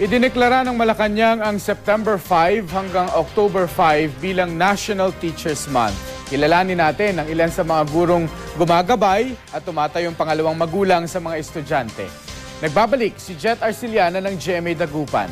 Idineklara ng Malacanang ang September 5 hanggang October 5 bilang National Teachers Month. Kilalanin natin ang ilan sa mga gurong gumagabay at tumatayong pangalawang magulang sa mga estudyante. Nagbabalik si Jet Arciliana ng GMA Dagupan.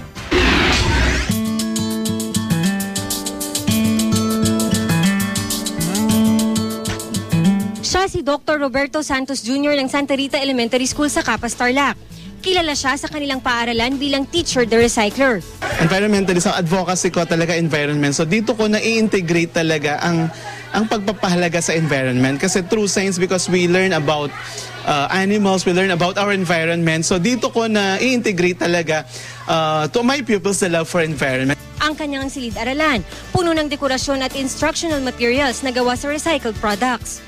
Siya si Dr. Roberto Santos Jr. ng Santa Rita Elementary School sa Capas, Tarlac. Kilala siya sa kanilang paaralan bilang Teacher the Recycler. Environmentalist, ang advocacy ko talaga environment. So dito ko na-i-integrate talaga ang pagpapahalaga sa environment. Kasi through science, because we learn about animals, we learn about our environment. So dito ko na-i-integrate talaga to my pupils the love for environment. Ang kanyang silid-aralan, puno ng dekorasyon at instructional materials na gawa sa recycled products.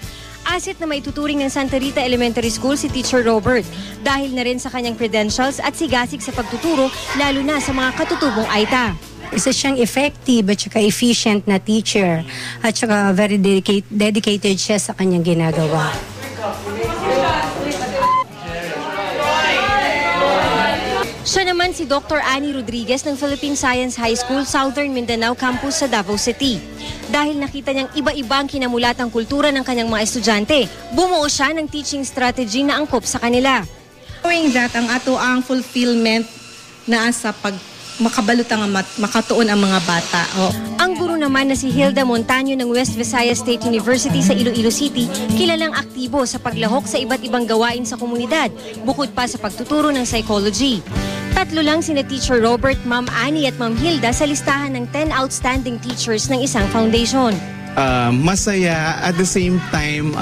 Asset na maituturing ng Santa Rita Elementary School si Teacher Robert dahil na rin sa kanyang credentials at sigasig sa pagtuturo lalo na sa mga katutubong AITA. Isa siyang effective at saka efficient na teacher at saka very dedicated siya sa kanyang ginagawa. Siya naman si Dr. Annie Rodriguez ng Philippine Science High School, Southern Mindanao Campus sa Davao City. Dahil nakita niyang iba-ibang kinamulatang kultura ng kanyang mga estudyante, bumuo siya ng teaching strategy na angkop sa kanila. Knowing that ang ato ang fulfillment na sa pag makabalutang makatuon ang mga bata. Ang guro naman na si Hilda Montaño ng West Visayas State University sa Iloilo City, kilalang aktibo sa paglahok sa iba't ibang gawain sa komunidad, bukod pa sa pagtuturo ng psychology. Tatlo lang sina Teacher Robert, Ma'am Annie at Ma'am Hilda sa listahan ng 10 outstanding teachers ng isang foundation. Masaya, at the same time,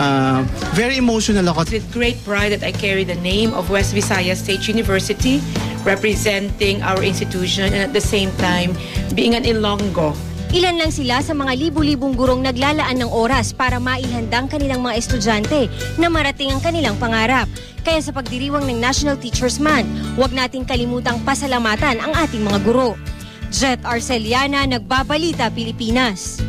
very emotional ako. With great pride that I carry the name of West Visayas State University, representing our institution and at the same time being an Ilonggo. Ilan lang sila sa mga libu-libong gurong naglalaan ng oras para maihandang kanilang mga estudyante na marating ang kanilang pangarap. Kaya sa pagdiriwang ng National Teachers Month, huwag nating kalimutang pasalamatan ang ating mga guro. Jet Arciliana, Nagbabalita, Pilipinas.